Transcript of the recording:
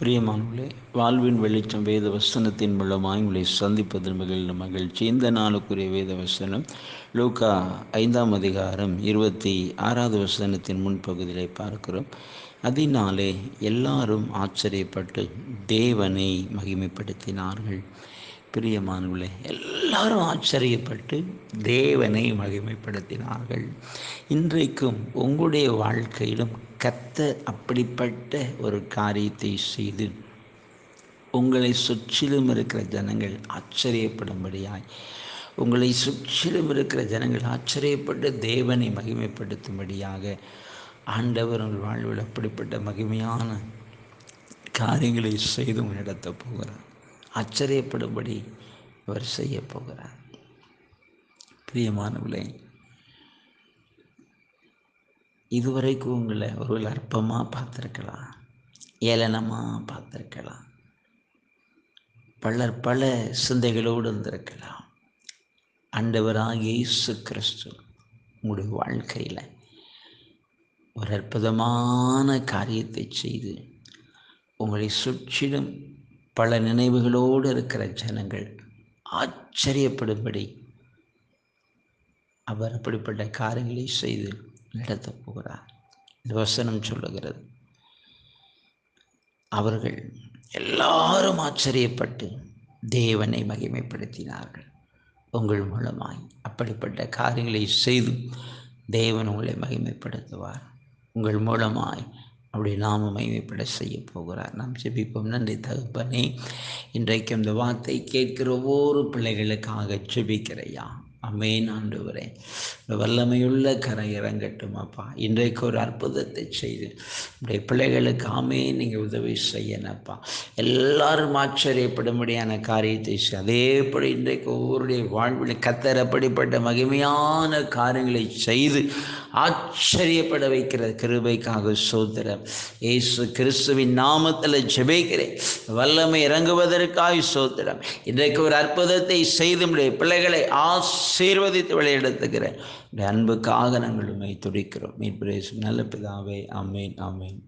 பிரியமானவர்களே, வாழ்வின் வெளிச்சம் வேத வசனத்தின் மூலமாய் உங்களை சந்திப்பதில் மகிழ்ச்சி. இந்த நாளுக்குரிய வேத வசனம் லூக்கா 5 வசனத்தின் முன்பகுதியிலே பார்க்கிறோம். அதனாலே எல்லாரும் ஆச்சரியப்பட்டு தேவனை மகிமைப்படுத்தினார்கள். பிரியமானவர்களே, எல்லாரும் ஆச்சரியப்பட்டு தேவனை மகிமைப்படுத்தினார்கள். இன்றைக்கும் உங்களுடைய வாழ்க்கையிலும் கர்த்தர் அப்படிப்பட்ட ஒரு காரியத்தை செய்து உங்களை சுற்றிலும் இருக்கிற ஜனங்கள் ஆச்சரியப்படும்படியாய், உங்களை சுற்றிலும் இருக்கிற ஜனங்கள் ஆச்சரியப்பட்டு தேவனை மகிமைப்படுத்தும்படியாக ஆண்டவர் உங்கள் வாழ்வில் அப்படிப்பட்ட மகிமையான காரியங்களை செய்து நடத்தப் போகிறார். ஆச்சரியப்படும்படி அவர் செய்ய போகிறார். பிரியமானவர்களே, இதுவரைக்கும் உங்களை ஒருவேளை அற்பமாக பார்த்துருக்கலாம், ஏளனமாக பார்த்துருக்கலாம், பலர் பல சிந்தைகளோடு இருந்திருக்கலாம். ஆண்டவராகிய இயேசு கிறிஸ்து உங்களுடைய வாழ்க்கையில் ஒரு அற்புதமான காரியத்தை செய்து உங்களை சுற்றிலும் பல நினைவுகளோடு இருக்கிற ஜனங்கள் ஆச்சரியப்படும்படி அவர் அப்படிப்பட்ட காரியங்களை செய்து நடத்தப் போகிறார். இந்த வசனம் சொல்லுகிறது, அவர்கள் எல்லாரும் ஆச்சரியப்பட்டு தேவனை மகிமைப்படுத்தினார்கள். உங்கள் மூலமாய் அப்படிப்பட்ட காரியங்களை செய்து தேவன் உங்களை மகிமைப்படுத்துவார். உங்கள் மூலமாய் அப்படி நாம மகிமைப்பட செய்ய போகிறார். நாம் ஜெபிப்போம். நன்றி தகப்பனே, இன்றைக்கு இந்த வார்த்தை கேட்கிற ஒவ்வொரு பிள்ளைகளுக்காக ஜெபிக்கிறையா. ஆமென். ஆண்டவரே, வல்லமையுள்ள கரை இறங்கட்டும் அப்பா. இன்றைக்கு ஒரு அற்புதத்தை செய்து உடைய பிள்ளைகளுக்கு ஆமென் நீங்கள் உதவி செய்யணப்பா. எல்லாரும் ஆச்சரியப்படும்படியான காரியத்தை அதேபடி இன்றைக்கு ஒவ்வொருடைய வாழ்வில் கர்த்தர் அப்படிப்பட்ட மகிமையான காரியங்களை செய்து ஆச்சரியப்பட வைக்கிற கிருபைக்காக ஸ்தோத்திரம். இயேசு கிறிஸ்துவின் நாமத்தில் ஜெபிக்கிறேன். வல்லமை இறங்குவதற்காக ஸ்தோத்திரம். இன்றைக்கு ஒரு அற்புதத்தை செய்து உடைய பிள்ளைகளை ஆசீர்வதித்து வழிநடத்துகிறேன். அன்புக்காக நாங்கள் உம்மை துதிக்கிறோம். மீட்பு இயேசுவின் நல்ல பிதாவே, ஆமென், ஆமென்.